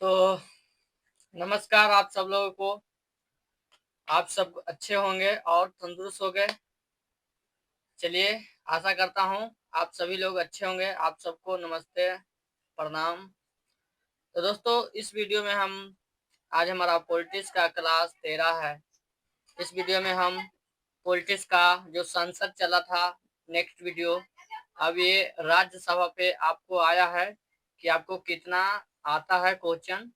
तो नमस्कार आप सब लोगों को। आप सब अच्छे होंगे और तंदुरुस्त हो गए। चलिए, आशा करता हूँ आप सभी लोग अच्छे होंगे। आप सबको नमस्ते, प्रणाम। तो दोस्तों, इस वीडियो में हम आज हमारा पॉलिटिक्स का क्लास 13 है। इस वीडियो में हम पॉलिटिक्स का जो संसद चला था, नेक्स्ट वीडियो, अब ये राज्यसभा पे आपको आया है कि आपको कितना आता है क्वेश्चन।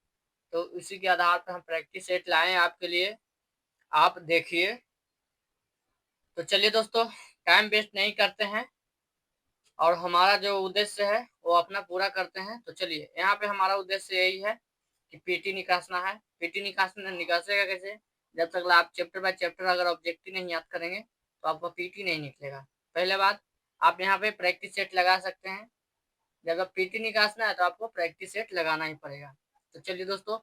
तो उसी के आधार पर हम प्रैक्टिस सेट लाए हैं आपके लिए, आप देखिए। तो चलिए दोस्तों, टाइम वेस्ट नहीं करते हैं और हमारा जो उद्देश्य है वो अपना पूरा करते हैं। तो चलिए, यहाँ पे हमारा उद्देश्य यही है कि पीटी निकासना है। पीटी निकासना निकासेगा कैसे? जब तक आप चैप्टर बाय चैप्टर अगर ऑब्जेक्टिव नहीं याद करेंगे तो आपका पीटी नहीं निकलेगा। पहले बात, आप यहाँ पे प्रैक्टिस सेट लगा सकते हैं। जब आप पीटी निकासना है तो आपको प्रैक्टिस सेट लगाना ही पड़ेगा। तो चलिए दोस्तों,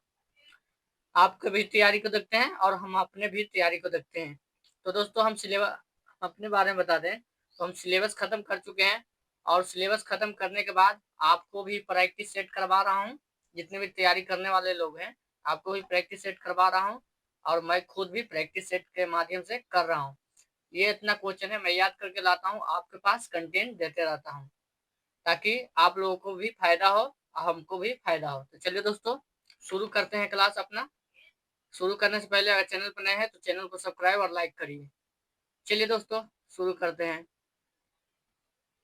आपके भी तैयारी को देखते हैं और हम अपने भी तैयारी को देखते हैं। तो दोस्तों, हम सिलेबस अपने बारे में बता दें तो हम सिलेबस खत्म कर चुके हैं और सिलेबस खत्म करने के बाद आपको भी प्रैक्टिस सेट करवा रहा हूँ। जितने भी तैयारी करने वाले लोग हैं, आपको भी प्रैक्टिस सेट करवा रहा हूँ और मैं खुद भी प्रैक्टिस सेट के माध्यम से कर रहा हूँ। ये इतना क्वेश्चन है, मैं याद करके लाता हूँ, आपके पास कंटेंट देते रहता हूँ ताकि आप लोगों को भी फायदा हो, हमको भी फायदा हो। तो चलिए दोस्तों, शुरू करते हैं क्लास अपना। शुरू करने से पहले अगर चैनल पर नए हैं तो चैनल को सब्सक्राइब और लाइक करिए। चलिए दोस्तों, शुरू करते हैं।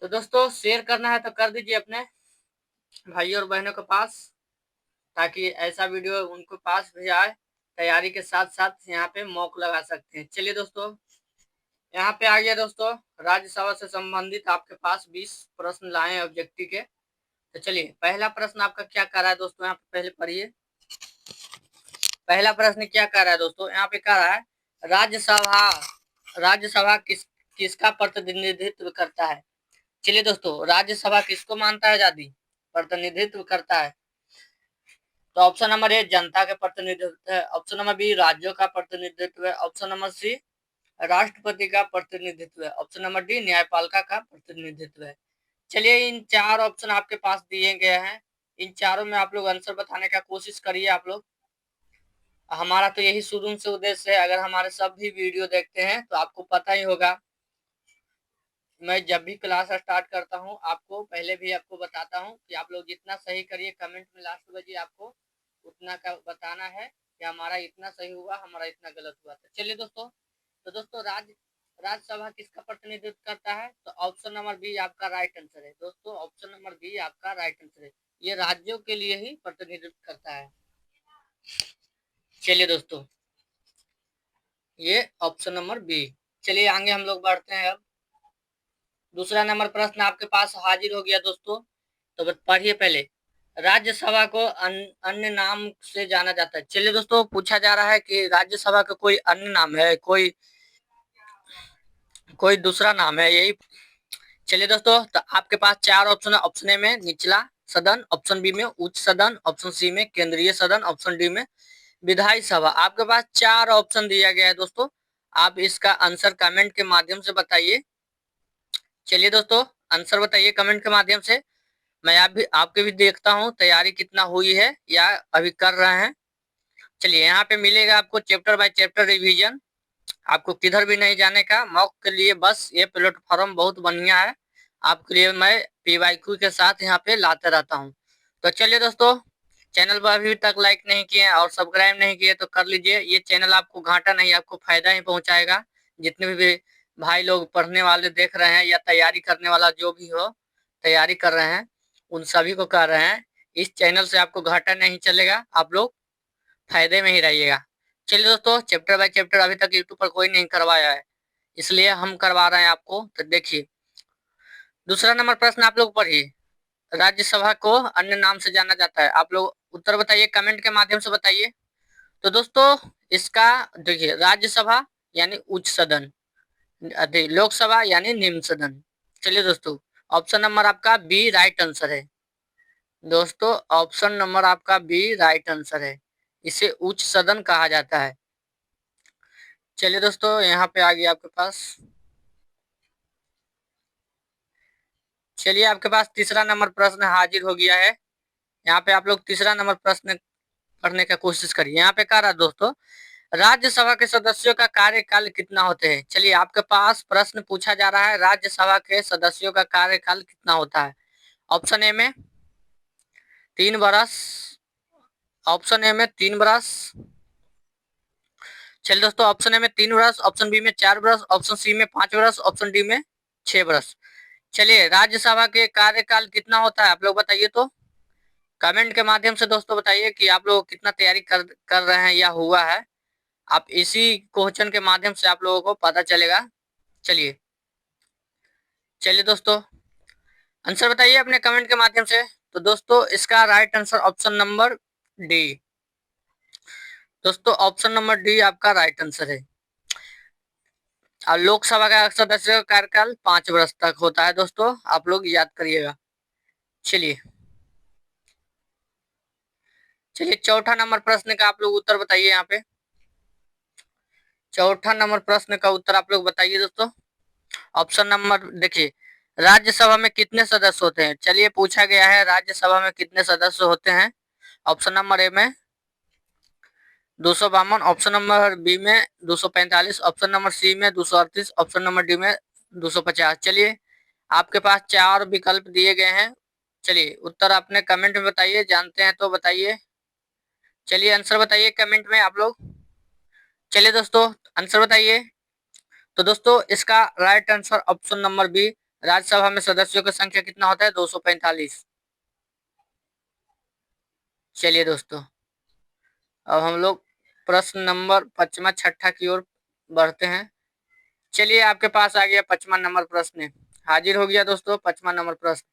तो दोस्तों, शेयर करना है तो कर दीजिए अपने भाइयों और बहनों के पास, ताकि ऐसा वीडियो उनके पास भी आए। तैयारी के साथ साथ यहाँ पे मॉक लगा सकते हैं। चलिए दोस्तों, यहाँ पे आ गया दोस्तों, राज्यसभा से संबंधित आपके पास 20 प्रश्न लाए हैं ऑब्जेक्टिव के। तो चलिए, पहला प्रश्न आपका क्या कर रहा है दोस्तों, यहाँ पे पहले पढ़िए। पहला प्रश्न क्या कर रहा है दोस्तों, यहाँ पे कह रहा है राज्यसभा राज्यसभा किसका प्रतिनिधित्व करता है। चलिए दोस्तों, राज्यसभा किसको मानता है आजादी, प्रतिनिधित्व करता है? तो ऑप्शन नंबर ए जनता के प्रतिनिधित्व है, ऑप्शन नंबर बी राज्यों का प्रतिनिधित्व है, ऑप्शन नंबर सी राष्ट्रपति का प्रतिनिधित्व है, ऑप्शन नंबर डी न्यायपालिका का प्रतिनिधित्व है। चलिए, इन चार ऑप्शन आपके पास दिए गए हैं। इन चारों में आप लोग आंसर बताने का कोशिश करिए। आप लोग, हमारा तो यही शुरू से उद्देश्य है। अगर हमारे सब भी वीडियो देखते हैं तो आपको पता ही होगा, मैं जब भी क्लास स्टार्ट करता हूं आपको पहले भी आपको बताता हूं कि आप लोग जितना सही करिए, कमेंट में लास्ट बजे आपको उतना का बताना है कि हमारा इतना सही हुआ, हमारा इतना गलत हुआ। तो चलिए दोस्तों, तो दोस्तों, राज्यसभा किसका प्रतिनिधित्व करता है? तो ऑप्शन नंबर बी आपका राइट आंसर है दोस्तों। ऑप्शन नंबर बी आपका राइट आंसर है। ये राज्यों के लिए ही प्रतिनिधित्व करता है। चलिए दोस्तों, ये ऑप्शन नंबर बी। चलिए आगे हम लोग बढ़ते हैं। अब दूसरा नंबर प्रश्न आपके पास हाजिर हो गया दोस्तों। तो पढ़िए पहले, राज्यसभा को अन्य नाम से जाना जाता है। चलिए दोस्तों, पूछा जा रहा है कि राज्यसभा का कोई अन्य नाम है, कोई कोई दूसरा नाम है, यही। चलिए दोस्तों, तो आपके पास चार ऑप्शन है। ऑप्शन ए में निचला सदन, ऑप्शन बी में उच्च सदन, ऑप्शन सी में केंद्रीय सदन, ऑप्शन डी में विधायी सभा। आपके पास चार ऑप्शन दिया गया है दोस्तों। आप इसका आंसर कमेंट के माध्यम से बताइए। चलिए दोस्तों, आंसर बताइए कमेंट के माध्यम से। मैं आपके भी देखता हूँ तैयारी कितना हुई है या अभी कर रहे हैं। चलिए, यहाँ पे मिलेगा आपको चैप्टर बाय चैप्टर रिवीजन। आपको किधर भी नहीं जाने का। मॉक के लिए बस ये प्लेटफॉर्म बहुत बढ़िया है। आपके लिए मैं पीवाईक्यू के साथ यहाँ पे लाते रहता हूँ। तो चलिए दोस्तों, चैनल पर अभी तक लाइक नहीं किए और सब्सक्राइब नहीं किए तो कर लीजिए। ये चैनल आपको घाटा नहीं, आपको फायदा ही पहुंचाएगा। जितने भी भाई लोग पढ़ने वाले देख रहे हैं या तैयारी करने वाला जो भी हो, तैयारी कर रहे हैं, उन सभी को कह रहे हैं, इस चैनल से आपको घाटा नहीं चलेगा, आप लोग फायदे में ही रहिएगा। चलिए दोस्तों, चैप्टर बाय चैप्टर अभी तक यूट्यूब पर कोई नहीं करवाया है, इसलिए हम करवा रहे हैं आपको। तो देखिए, दूसरा नंबर प्रश्न आप लोग पढ़िए। राज्यसभा को अन्य नाम से जाना जाता है। आप लोग उत्तर बताइए, कमेंट के माध्यम से बताइए। तो दोस्तों, इसका देखिए, राज्यसभा यानी उच्च सदन, लोकसभा यानी निम्न सदन। चलिए दोस्तों, ऑप्शन नंबर आपका बी राइट आंसर है दोस्तों। ऑप्शन नंबर आपका बी राइट आंसर है। इसे उच्च सदन कहा जाता है। चलिए दोस्तों, यहाँ पे आ गया आपके पास। चलिए, आपके पास तीसरा नंबर प्रश्न हाजिर हो गया है। यहाँ पे आप लोग तीसरा नंबर प्रश्न पढ़ने का कोशिश करिए। यहाँ पे कह रहा है दोस्तों, राज्यसभा के सदस्यों का कार्यकाल कितना होते हैं। चलिए आपके पास प्रश्न पूछा जा रहा है, राज्यसभा के सदस्यों का कार्यकाल कितना होता है। ऑप्शन ए में 3 वर्ष, ऑप्शन ए में 3 वर्ष, चलिए दोस्तों ऑप्शन ए में 3 वर्ष, ऑप्शन बी में 4 वर्ष, ऑप्शन सी में 5 वर्ष, ऑप्शन डी में 6 वर्ष। चलिए राज्यसभा के कार्यकाल कितना होता है आप लोग बताइए तो, कमेंट के माध्यम से दोस्तों बताइए कि आप लोग कितना तैयारी कर रहे हैं या हुआ है। आप इसी क्वेश्चन के माध्यम से आप लोगों को पता चलेगा। चलिए चलिए दोस्तों आंसर बताइए अपने कमेंट के माध्यम से। तो दोस्तों इसका right answer option number D. दोस्तों ऑप्शन नंबर डी आपका राइट आंसर है। और लोकसभा का सदस्य का कार्यकाल 5 वर्ष तक होता है दोस्तों, आप लोग याद करिएगा। चलिए चलिए चौथा नंबर प्रश्न का आप लोग उत्तर बताइए। यहाँ पे चौथा नंबर प्रश्न का उत्तर आप लोग बताइए दोस्तों। ऑप्शन नंबर देखिए, राज्यसभा में कितने सदस्य होते हैं। चलिए पूछा गया है राज्यसभा में कितने सदस्य होते हैं। ऑप्शन नंबर ए में 252, ऑप्शन नंबर बी में 245, ऑप्शन नंबर सी में 238, ऑप्शन नंबर डी में 250। चलिए आपके पास 4 विकल्प दिए गए हैं। चलिए उत्तर अपने कमेंट में बताइए, जानते हैं तो बताइए। चलिए आंसर बताइए कमेंट में आप लोग। चलिए दोस्तों आंसर बताइए। तो दोस्तों इसका right answer option number B, Rajya Sabha में सदस्यों की संख्या कितना होता है 245। चलिए दोस्तों अब हम लोग प्रश्न नंबर 5वां 6ठा की ओर बढ़ते हैं। चलिए आपके पास आ गया 5वां नंबर प्रश्न, हाजिर हो गया दोस्तों 5वां नंबर प्रश्न।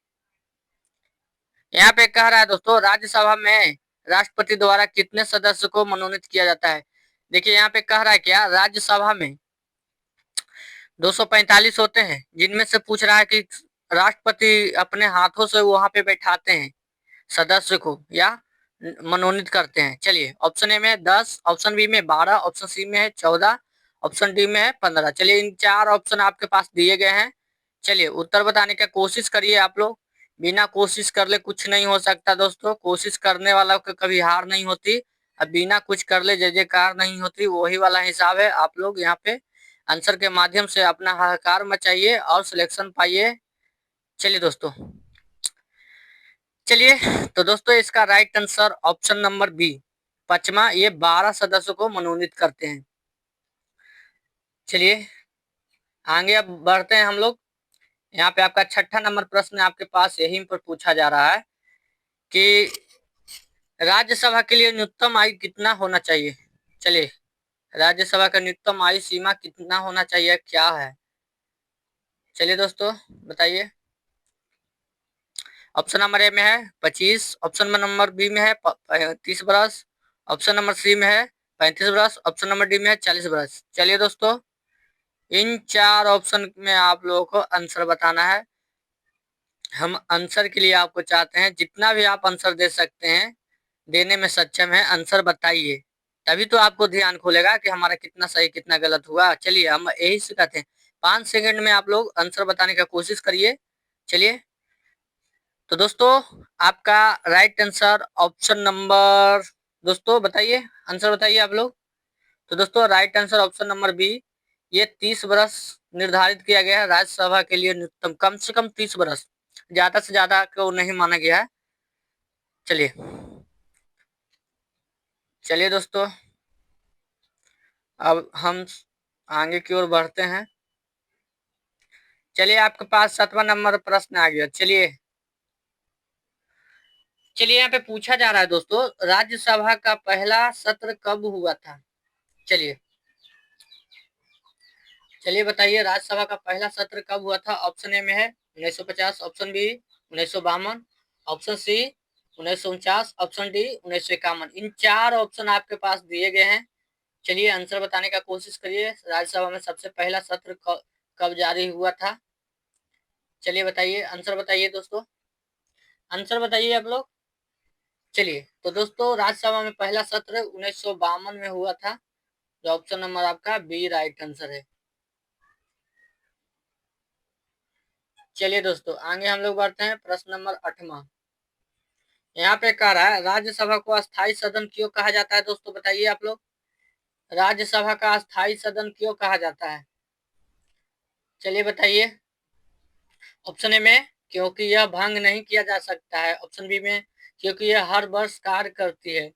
यहाँ पे कह रहा है दोस्तों, राज्यसभा में राष्ट्रपति द्वारा कितने सदस्य को मनोनीत किया जाता है। देखिए यहाँ पे कह रहा है क्या, राज्यसभा में 245 होते हैं, जिनमें से पूछ रहा है कि राष्ट्रपति अपने हाथों से वहां पे बैठाते हैं सदस्य को या मनोनीत करते हैं। चलिए ऑप्शन ए में 10, ऑप्शन बी में 12, ऑप्शन सी में है 14, ऑप्शन डी में है 15। चलिए इन 4 ऑप्शन आपके पास दिए गए हैं। चलिए उत्तर बताने का कोशिश करिए आप लोग। बिना कोशिश कर ले कुछ नहीं हो सकता दोस्तों, कोशिश करने वाला को कभी हार नहीं होती। अब बिना कुछ कर ले जय जयकार नहीं होती, वही वाला हिसाब है। आप लोग यहाँ पे आंसर के माध्यम से अपना हाहाकार मचाइए और सिलेक्शन पाइए। चलिए दोस्तों, चलिए तो दोस्तों इसका right answer option number B 5वां, ये 12 सदस्यों को मनोनीत करते हैं। चलिए आगे अब बढ़ते हैं हम लोग। यहाँ पे आपका 6ठा नंबर प्रश्न आपके पास यहीं पर पूछा जा रहा है कि राज्यसभा के लिए न्यूनतम आयु कितना होना चाहिए। चलिए राज्यसभा का न्यूनतम आयु सीमा कितना होना चाहिए, क्या है। चलिए दोस्तों बताइए। ऑप्शन नंबर ए में है 25, ऑप्शन नंबर बी में है 30 वर्ष, ऑप्शन नंबर सी में है 35 वर्ष, ऑप्शन नंबर डी में है 40 वर्ष। चलिए दोस्तों इन 4 ऑप्शन में आप लोगों को आंसर बताना है। हम आंसर के लिए आपको चाहते हैं, जितना भी आप आंसर दे सकते हैं, देने में सक्षम है, आंसर बताइए। तभी तो आपको ध्यान खुलेगा कि हमारा कितना सही कितना गलत हुआ। चलिए हम यही सिखाते हैं, 5 सेकंड में आप लोग आंसर बताने का कोशिश करिए। चलिए तो दोस्तों आपका राइट आंसर ऑप्शन नंबर, दोस्तों बताइए आंसर बताइए आप लोग। तो दोस्तों right answer option number B, ये 30 वर्ष निर्धारित किया गया है राज्यसभा के लिए न्यूनतम, कम से कम 30 वर्ष, ज्यादा से ज्यादा को नहीं माना गया है। चलिए चलिए दोस्तों अब हम आगे की ओर बढ़ते हैं। चलिए आपके पास 7वां नंबर प्रश्न आ गया। चलिए चलिए यहाँ पे पूछा जा रहा है दोस्तों, राज्यसभा का पहला सत्र कब हुआ था। चलिए चलिए बताइए राज्यसभा का पहला सत्र कब हुआ था। ऑप्शन ए में है 1950, option B 1952, option C 1949, option D 1951। इन 4 ऑप्शन आपके पास दिए गए हैं। चलिए आंसर बताने का कोशिश करिए, राज्यसभा में सबसे पहला सत्र कब जारी हुआ था। चलिए बताइए आंसर बताइए दोस्तों, आंसर बताइए आप लोग। चलिए तो दोस्तों राज्यसभा में पहला सत्र 1952 में हुआ था, जो ऑप्शन नंबर आपका बी राइट आंसर है। चलिए दोस्तों आगे हम लोग बढ़ते हैं प्रश्न नंबर 8वां। यहाँ पे कह रहा है राज्यसभा को अस्थायी सदन क्यों कहा जाता है दोस्तों, बताइए आप लोग। राज्यसभा का अस्थायी सदन क्यों कहा जाता है, चलिए बताइए। ऑप्शन ए में क्योंकि यह भंग नहीं किया जा सकता है। ऑप्शन बी में क्योंकि यह हर वर्ष कार्य करती है।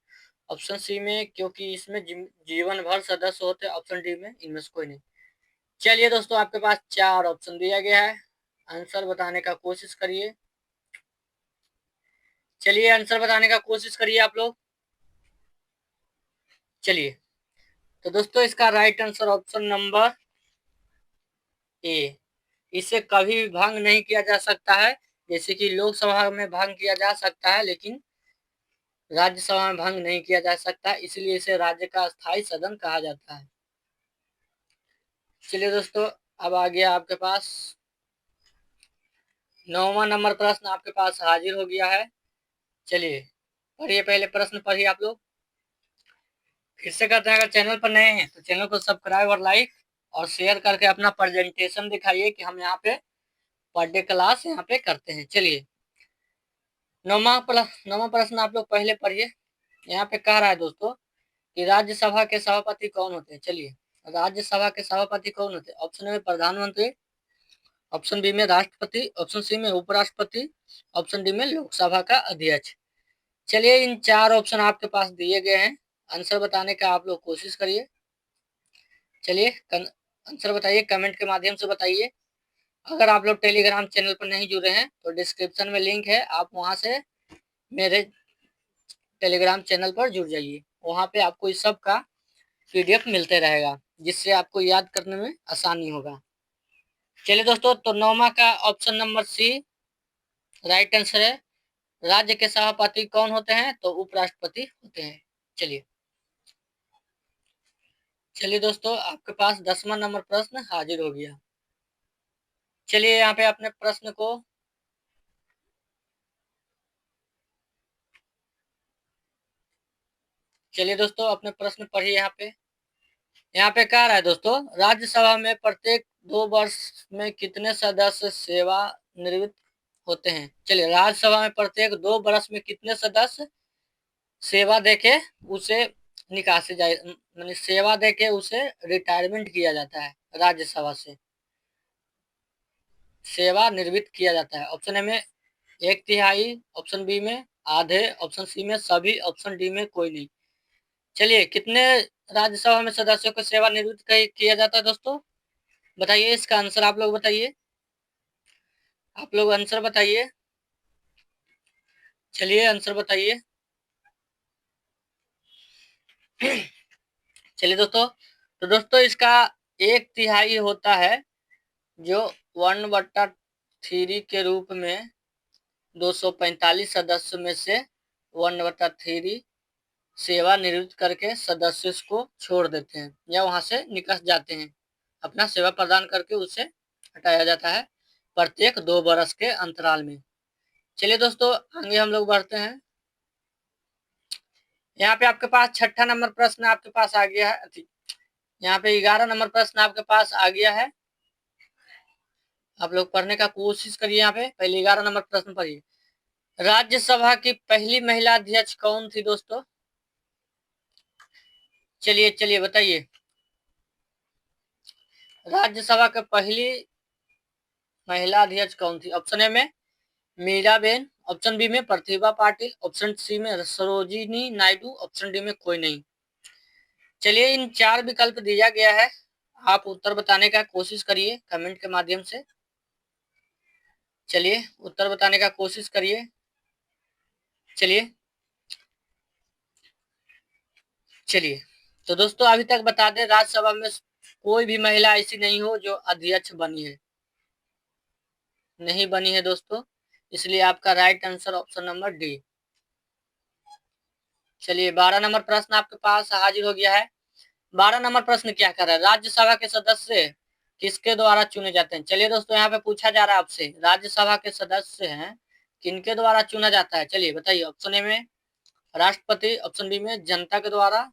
ऑप्शन सी में क्योंकि इसमें जीवन भर सदस्य होते हैं। ऑप्शन डी में इनमें से कोई नहीं। चलिए दोस्तों, आपके पास 4 ऑप्शन दिया गया है, आंसर बताने का कोशिश करिए। चलिए आंसर बताने का कोशिश करिए आप लोग। चलिए, तो दोस्तों इसका right answer option number A. इसे कभी भी भंग नहीं किया जा सकता है। जैसे कि लोकसभा में भंग किया जा सकता है, लेकिन राज्यसभा में भंग नहीं किया जा सकता, इसलिए इसे राज्य का स्थायी सदन कहा जाता है। चलिए दोस्तों, अब आ गया आपके पास 9वां नंबर प्रश्न आपके पास हाजिर हो गया है। चलिए पढ़िए, पहले प्रश्न पढ़िए आप लोग। फिर से कहते हैं, अगर चैनल पर नए हैं तो चैनल को सब्सक्राइब और लाइक और शेयर करके अपना प्रेजेंटेशन दिखाइए कि हम यहाँ पे पर डे क्लास यहाँ पे करते हैं। चलिए, नौवा प्रश्न आप लोग पहले पढ़िए। यहाँ पे कह रहा है दोस्तों कि राज्यसभा के सभापति कौन होते हैं। चलिए, राज्यसभा के सभापति कौन होते हैं। ऑप्शन ए में प्रधानमंत्री, ऑप्शन बी में राष्ट्रपति, ऑप्शन सी में उपराष्ट्रपति, ऑप्शन डी में लोकसभा का अध्यक्ष। चलिए, इन 4 ऑप्शन आपके पास दिए गए हैं, आंसर बताने का आप लोग कोशिश करिए। चलिए आंसर बताइए, कमेंट के माध्यम से बताइए। अगर आप लोग टेलीग्राम चैनल पर नहीं जुड़े हैं तो डिस्क्रिप्शन में लिंक है, आप वहां से मेरे टेलीग्राम चैनल पर जुड़ जाइए। वहां पे आपको इस सब का पीडीएफ मिलते रहेगा, जिससे आपको याद करने में आसानी होगा। चलिए दोस्तों, तो 9वां का option number C right answer है। राज्य के सभापति कौन होते हैं, तो उपराष्ट्रपति होते हैं। चलिए चलिए दोस्तों, आपके पास 10वां नंबर प्रश्न हाजिर हो गया। चलिए यहाँ पे अपने प्रश्न को चलिए दोस्तों, अपने प्रश्न पढ़िए। यहाँ पे कह रहा है दोस्तों, राज्यसभा में प्रत्येक 2 वर्ष में कितने सदस्य सेवा निवृत्त होते हैं। चलिए, राज्यसभा में प्रत्येक 2 वर्ष में कितने सदस्य सेवा देके उसे निकासे जाए, मानी सेवा देके उसे रिटायरमेंट किया जाता है, राज्यसभा से सेवा निवृत्त किया जाता है। ऑप्शन ए में 1/3, ऑप्शन बी में आधे, ऑप्शन सी में सभी, ऑप्शन डी में कोई नहीं। चलिए, कितने राज्यसभा में सदस्यों को सेवानिवृत्त किया जाता है दोस्तों, बताइए। इसका आंसर आप लोग बताइए, आप लोग आंसर बताइए। चलिए आंसर बताइए। चलिए दोस्तों, तो दोस्तों इसका 1/3 होता है, जो 1/3 के रूप में 245 सदस्यों में से 1/3 सेवानिवृत्त करके सदस्य को छोड़ देते हैं या वहां से निकल जाते हैं, अपना सेवा प्रदान करके उसे हटाया जाता है प्रत्येक 2 वर्ष के अंतराल में। चलिए दोस्तों, आगे हम लोग बढ़ते हैं। यहाँ पे आपके पास 6ठा नंबर प्रश्न आपके पास आ गया है। यहाँ पे 11 नंबर प्रश्न आपके पास आ गया है, आप लोग पढ़ने का कोशिश करिए। यहाँ पे पहले 11 नंबर प्रश्न पढ़िए। राज्यसभा की पहली महिला अध्यक्ष कौन थी दोस्तों, चलिए चलिए बताइए। राज्यसभा की पहली महिला अध्यक्ष कौन थी। ऑप्शन ए में मीराबेन, ऑप्शन बी में प्रतिभा पाटिल, ऑप्शन सी में सरोजिनी नायडू, ऑप्शन डी में कोई नहीं। चलिए, इन 4 विकल्प दिया गया है, आप उत्तर बताने का कोशिश करिए कमेंट के माध्यम से। चलिए उत्तर बताने का कोशिश करिए। चलिए चलिए, तो दोस्तों अभी तक बता दें, राज्यसभा में कोई भी महिला ऐसी नहीं हो जो अध्यक्ष बनी है, नहीं बनी है दोस्तों, इसलिए आपका right answer option number D. चलिए, 12 नंबर प्रश्न आपके पास हाजिर हो गया है। 12 नंबर प्रश्न क्या कर रहा है, राज्यसभा के सदस्य किसके द्वारा चुने जाते हैं। चलिए दोस्तों, यहाँ पे पूछा जा रहा है आपसे, राज्यसभा के सदस्य हैं किनके द्वारा चुना जाता है। चलिए बताइए। ऑप्शन ए में राष्ट्रपति, ऑप्शन बी में जनता के द्वारा,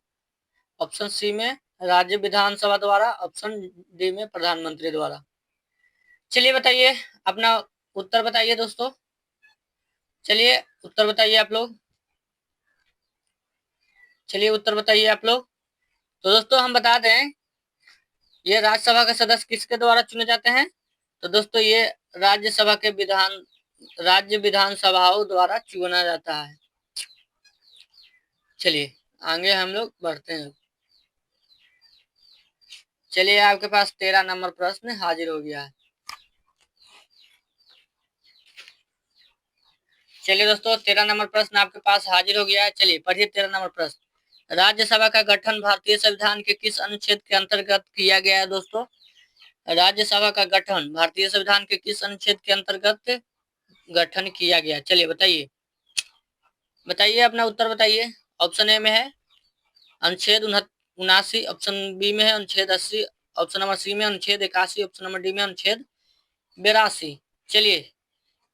ऑप्शन सी में राज्य विधानसभा द्वारा, ऑप्शन डी में प्रधानमंत्री द्वारा। चलिए बताइए, अपना उत्तर बताइए दोस्तों। चलिए उत्तर बताइए आप लोग। चलिए उत्तर बताइए आप लोग। तो दोस्तों हम बता दें, ये राज्यसभा के सदस्य किसके द्वारा चुने जाते हैं? तो दोस्तों ये राज्यसभा के राज्य विधानसभाओं द्वारा चुना जाता है। चलिए आगे हम लोग बढ़ते हैं। चलिए आपके पास 13 नंबर प्रश्न हाजिर हो गया है। चलिए दोस्तों 13 नंबर प्रश्न आपके पास हाजिर हो गया है। चलिए पढ़िए 13 नंबर प्रश्न। राज्यसभा का गठन भारतीय संविधान के किस अनुच्छेद के अंतर्गत किया गया है? दोस्तों राज्यसभा का गठन भारतीय संविधान के किस अनुच्छेद के अंतर्गत गठन किया गया? चलिए बताइए, बताइए अपना उत्तर बताइए। ऑप्शन ए में है अनुच्छेद 79, ऑप्शन बी में है अनुच्छेद 80, ऑप्शन नंबर सी में अनुच्छेद 81, ऑप्शन नंबर डी में अनुच्छेद 82। चलिए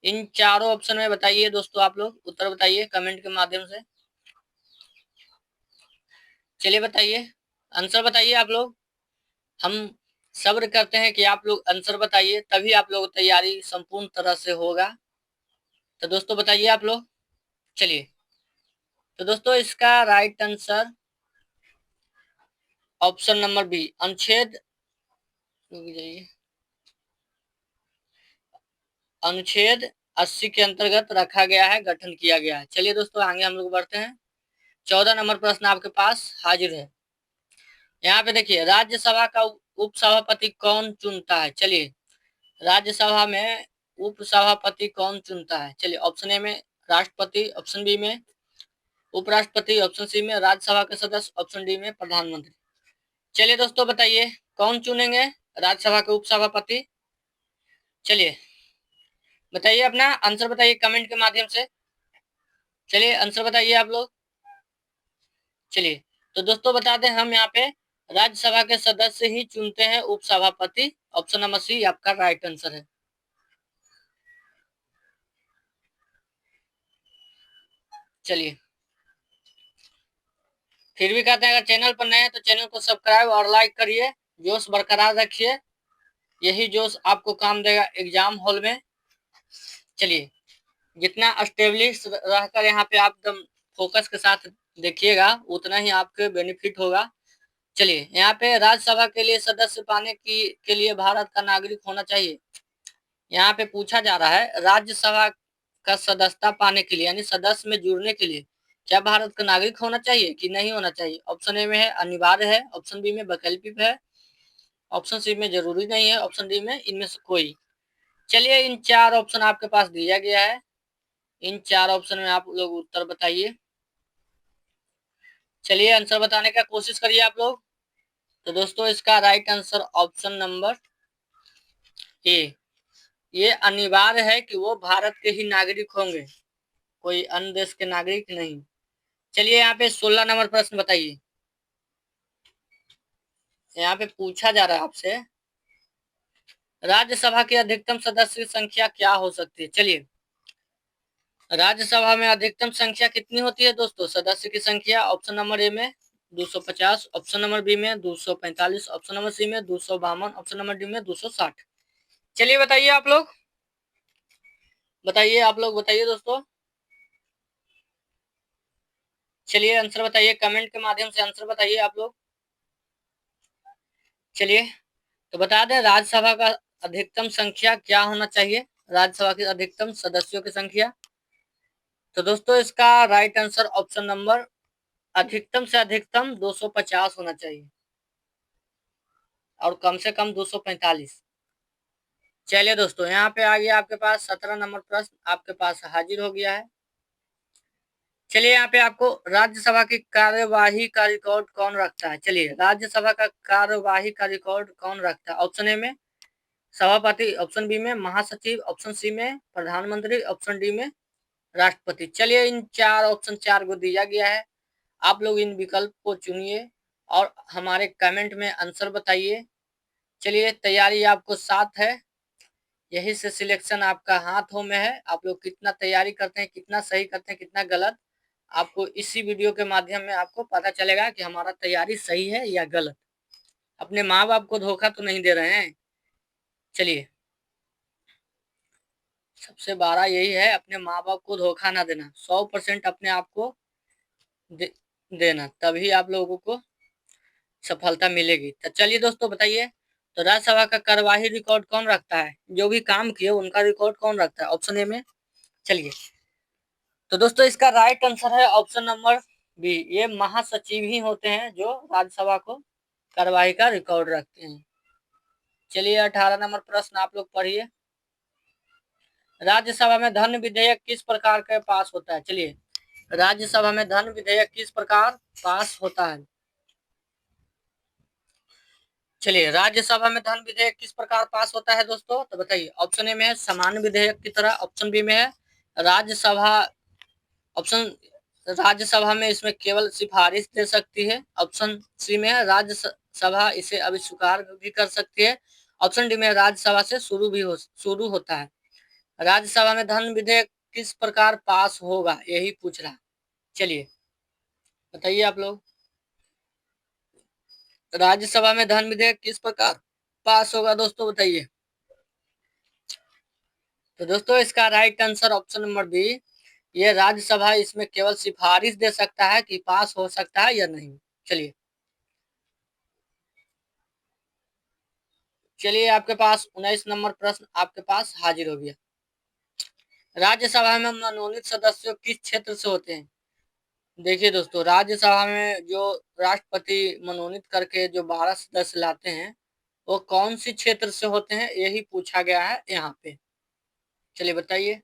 इन चारों ऑप्शन में बताइए दोस्तों, आप लोग उत्तर बताइए कमेंट के माध्यम से। चलिए बताइए, आंसर बताइए आप लोग। हम सब्र करते हैं कि आप लोग आंसर बताइए, तभी आप लोग तैयारी संपूर्ण तरह से होगा। तो दोस्तों बताइए आप लोग। चलिए तो दोस्तों इसका right answer option number B अनुच्छेद अनुच्छेद 80 के अंतर्गत रखा गया है, गठन किया गया है। चलिए दोस्तों आगे हम लोग बढ़ते हैं। 14 नंबर प्रश्न आपके पास हाजिर है। यहाँ पे देखिए, राज्यसभा का उपसभापति कौन चुनता है? चलिए राज्यसभा में उपसभापति कौन चुनता है? चलिए ऑप्शन ए में राष्ट्रपति, ऑप्शन बी में उपराष्ट्रपति, ऑप्शन सी में राज्यसभा के सदस्य, ऑप्शन डी में प्रधानमंत्री। चलिए दोस्तों बताइए कौन चुनेंगे राज्यसभा के उपसभापति? चलिए बताइए, अपना आंसर बताइए कमेंट के माध्यम से। चलिए आंसर बताइए आप लोग। चलिए तो दोस्तों बता दें, हम यहाँ पे राज्यसभा के सदस्य ही चुनते हैं उपसभापति। ऑप्शन नंबर सी आपका राइट आंसर है। चलिए फिर भी कहते हैं, अगर चैनल पर नए हैं तो चैनल को सब्सक्राइब और लाइक करिए, जोश बरकरार रखिए, यही जोश आपको काम देगा एग्जाम हॉल में। चलिए जितना स्टेब्लिश रहकर यहाँ पे आप एकदम फोकस के साथ देखिएगा, उतना ही आपके बेनिफिट होगा। चलिए यहाँ पे राज्यसभा के लिए सदस्य पाने के लिए भारत का नागरिक होना चाहिए। यहाँ पे पूछा जा रहा है राज्यसभा का सदस्यता पाने के लिए, यानी सदस्य में जुड़ने के लिए क्या भारत का नागरिक होना चाहिए कि नहीं होना चाहिए? ऑप्शन ए में है अनिवार्य है, ऑप्शन बी में वैकल्पिक है, ऑप्शन सी में जरूरी नहीं है, ऑप्शन डी में इनमें से कोई। चलिए इन चार ऑप्शन आपके पास दिया गया है, इन चार ऑप्शन में आप लोग उत्तर बताइए। चलिए आंसर बताने का कोशिश करिए आप लोग। तो दोस्तों इसका right answer option number A, ये अनिवार्य है कि वो भारत के ही नागरिक होंगे, कोई अन्य देश के नागरिक नहीं। चलिए यहाँ पे 16 नंबर प्रश्न बताइए। यहाँ पे पूछा जा रहा है आपसे, राज्यसभा की अधिकतम सदस्य की संख्या क्या हो सकती है? चलिए राज्यसभा में अधिकतम संख्या कितनी होती है दोस्तों? सदस्य की संख्या ऑप्शन नंबर ए में 250, ऑप्शन नंबर बी में 245, ऑप्शन नंबर सी में 252, ऑप्शन नंबर डी में 260। चलिए बताइए आप लोग, बताइए आप लोग, बताइए दोस्तों। चलिए आंसर बताइए कमेंट के माध्यम से, आंसर बताइए आप लोग। चलिए तो बता दें राज्यसभा का अधिकतम संख्या क्या होना चाहिए, राज्यसभा की अधिकतम सदस्यों की संख्या। तो दोस्तों इसका राइट आंसर ऑप्शन नंबर अधिकतम से अधिकतम 250 होना चाहिए और कम से कम 245। चलिए दोस्तों यहाँ पे आ गया आपके पास 17 नंबर प्रश्न आपके पास हाजिर हो गया है। चलिए यहाँ पे आपको राज्यसभा की कार्यवाही का रिकॉर्ड कौन रखता है? चलिए राज्यसभा का कार्यवाही का रिकॉर्ड कौन रखता है? ऑप्शन ए में सभापति, ऑप्शन बी में महासचिव, ऑप्शन सी में प्रधानमंत्री, ऑप्शन डी में राष्ट्रपति। चलिए इन चार ऑप्शन चार को दिया गया है, आप लोग इन विकल्प को चुनिए और हमारे कमेंट में आंसर बताइए। चलिए तैयारी आपको साथ है, यही से सिलेक्शन आपका हाथों में है। आप लोग कितना तैयारी करते हैं, कितना सही करते हैं, कितना गलत, आपको इसी वीडियो के माध्यम में आपको पता चलेगा कि हमारा तैयारी सही है या गलत। अपने माँ बाप को धोखा तो नहीं दे रहे हैं। चलिए सबसे बड़ा यही है, अपने माँ बाप को धोखा ना देना, 100% अपने आप को देना, तभी आप लोगों को सफलता मिलेगी। तो चलिए दोस्तों बताइए, तो राज्यसभा का कार्यवाही रिकॉर्ड कौन रखता है? जो भी काम किए उनका रिकॉर्ड कौन रखता है? ऑप्शन ए में। चलिए, तो दोस्तों इसका राइट आंसर है ऑप्शन नंबर बी। ये महासचिव ही होते हैं जो राज्यसभा को कार्यवाही का रिकॉर्ड रखते हैं। चलिए 18 नंबर प्रश्न आप लोग पढ़िए। राज्यसभा में धन विधेयक किस प्रकार के पास होता है? चलिए, राज्यसभा में धन विधेयक किस प्रकार पास होता है? चलिए, राज्यसभा में धन विधेयक किस प्रकार पास होता है दोस्तों? तो बताइए, ऑप्शन ए में है सामान्य विधेयक की तरह, ऑप्शन बी में है राज्यसभा, ऑप्शन राज्यसभा में इसमें केवल सिफारिश दे सकती है, ऑप्शन सी में है राज्यसभा इसे अभिस्वीकार भी कर सकती है, ऑप्शन डी में राज्यसभा से शुरू होता है। राज्यसभा में धन विधेयक किस प्रकार पास होगा, यही पूछ रहा। चलिए बताइए आप लोग, राज्यसभा में धन विधेयक किस प्रकार पास होगा दोस्तों, बताइए। तो दोस्तों इसका right answer option number B, ये राज्यसभा इसमें केवल सिफारिश दे सकता है कि पास हो सकता है या नहीं। चलिए चलिए, आपके पास 19 नंबर प्रश्न आपके पास हाजिर हो गया। राज्यसभा में मनोनीत सदस्य किस क्षेत्र से होते हैं? देखिए दोस्तों, राज्यसभा में जो राष्ट्रपति मनोनीत करके जो 12 सदस्य लाते हैं, वो कौन सी क्षेत्र से होते हैं, यही पूछा गया है यहाँ पे। चलिए बताइए,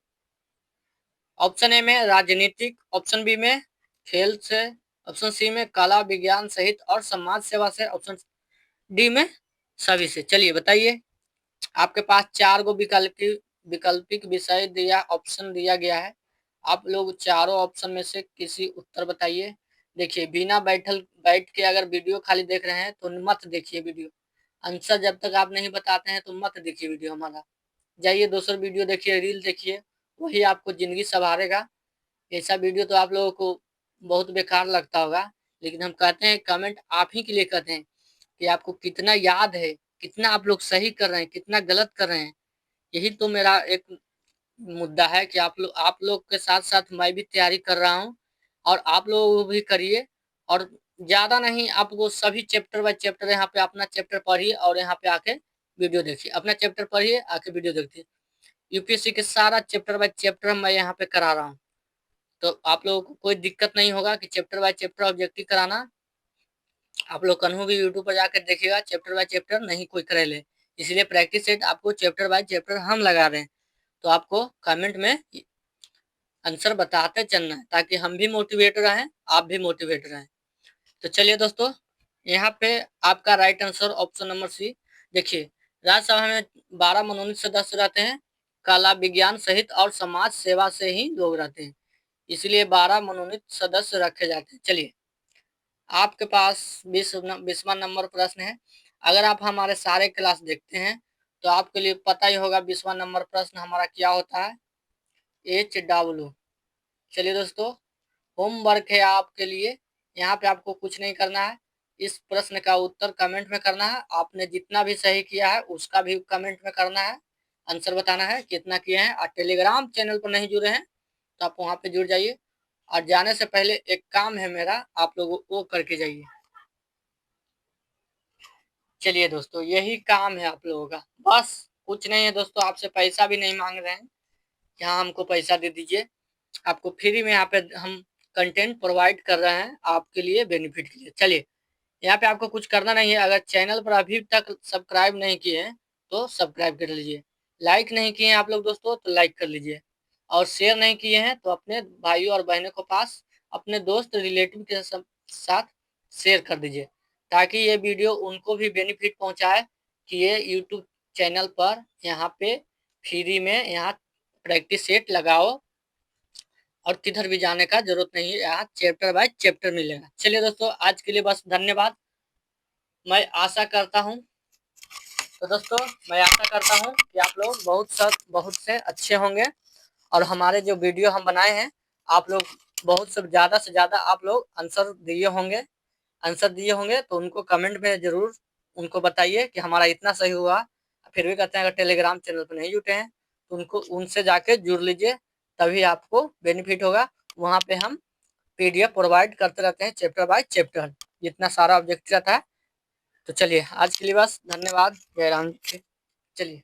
ऑप्शन ए में राजनीतिक, ऑप्शन बी में खेल से, ऑप्शन सी में कला विज्ञान सहित और समाज सेवा से, ऑप्शन डी में सभी से। चलिए बताइए, आपके पास 4 गो विकल्पिक विषय दिया, ऑप्शन दिया गया है। आप लोग चारों ऑप्शन में से किसी उत्तर बताइए। देखिए, बिना बैठ के अगर वीडियो खाली देख रहे हैं तो मत देखिए वीडियो। आंसर जब तक आप नहीं बताते हैं तो मत देखिए वीडियो हमारा। जाइए दूसरा वीडियो देखिए, रील देखिए, वही आपको जिंदगी संवारेगा। ऐसा वीडियो तो आप लोगों को बहुत बेकार लगता होगा, लेकिन हम कहते हैं, कमेंट आप ही के लिए कहते हैं कि आपको कितना याद है, कितना आप लोग सही कर रहे हैं, कितना गलत कर रहे हैं। यही तो मेरा एक मुद्दा है कि आप लोग के साथ साथ मैं भी तैयारी कर रहा हूँ, और आप लोग भी करिए। और ज्यादा नहीं, आपको सभी चैप्टर बाय चैप्टर यहाँ पे अपना चैप्टर पढ़िए और यहाँ पे आके वीडियो देखिए। अपना चैप्टर पढ़िए, आके वीडियो देखिए। यूपीएससी के सारा चैप्टर बाय चैप्टर मैं यहाँ पे करा रहा हूँ, तो आप लोगों को कोई दिक्कत नहीं होगा कि चैप्टर बाय चैप्टर ऑब्जेक्टिव कराना। आप लोग कन्हू भी यूट्यूब पर जाकर देखिएगा, चैप्टर बाय चैप्टर नहीं कोई करे ले, इसलिए प्रैक्टिस सेट आपको चैप्टर बाय चैप्टर हम लगा रहे हैं। तो आपको कमेंट में आंसर बताते चलना है, ताकि हम भी मोटिवेट रहें, आप भी मोटिवेट रहें। तो चलिए दोस्तों, यहाँ पे आपका right answer option number C. देखिए, राज्यसभा में 12 मनोनीत सदस्य रहते हैं, कला विज्ञान सहित और समाज सेवा से ही लोग रहते हैं, इसलिए 12 मनोनीत सदस्य रखे जाते हैं। चलिए, आपके पास 20वां नंबर प्रश्न है। अगर आप हमारे सारे क्लास देखते हैं तो आपके लिए पता ही होगा 20वां नंबर प्रश्न हमारा क्या होता है, HW। चलिए दोस्तों, होमवर्क है आपके लिए, यहाँ पे आपको कुछ नहीं करना है, इस प्रश्न का उत्तर कमेंट में करना है। आपने जितना भी सही किया है उसका भी कमेंट में करना है, आंसर बताना है कितना किए हैं। और टेलीग्राम चैनल पर नहीं जुड़े हैं तो आप वहां पे जुड़ जाइए, और जाने से पहले एक काम है मेरा, आप लोग वो करके जाइए। चलिए दोस्तों, यही काम है आप लोगों का, बस कुछ नहीं है दोस्तों। आपसे पैसा भी नहीं मांग रहे हैं कि हाँ हमको पैसा दे दीजिए, आपको फ्री में यहाँ पे हम कंटेंट प्रोवाइड कर रहे हैं आपके लिए, बेनिफिट के लिए। चलिए, यहाँ पे आपको कुछ करना नहीं है। अगर चैनल पर अभी तक सब्सक्राइब नहीं किए हैं तो सब्सक्राइब कर लीजिए, लाइक नहीं किए हैं आप लोग दोस्तों तो लाइक कर लीजिए, और शेयर नहीं किए हैं तो अपने भाइयों और बहनों को पास, अपने दोस्त रिलेटिव के साथ शेयर कर दीजिए, ताकि ये वीडियो उनको भी बेनिफिट पहुंचाए कि ये यूट्यूब चैनल पर यहाँ पे फ्री में यहाँ प्रैक्टिस सेट लगाओ, और किधर भी जाने का जरूरत नहीं है, यहाँ चैप्टर बाय चैप्टर मिलेगा। चलिए दोस्तों, आज के लिए बस धन्यवाद। मैं आशा करता हूँ, तो दोस्तों मैं आशा करता हूँ कि आप लोग बहुत से अच्छे होंगे, और हमारे जो वीडियो हम बनाए हैं आप लोग बहुत से ज़्यादा आप लोग आंसर दिए होंगे, तो उनको कमेंट में जरूर उनको बताइए कि हमारा इतना सही हुआ। फिर भी कहते हैं अगर टेलीग्राम चैनल पर नहीं जुटे हैं तो उनको उनसे जाके जुड़ लीजिए, तभी आपको बेनिफिट होगा। वहाँ पे हम पीडीएफ प्रोवाइड करते रहते हैं चैप्टर बाय चैप्टर, जितना सारा ऑब्जेक्ट रहता है। तो चलिए आज के लिए बस, धन्यवाद, जय राम जी। चलिए।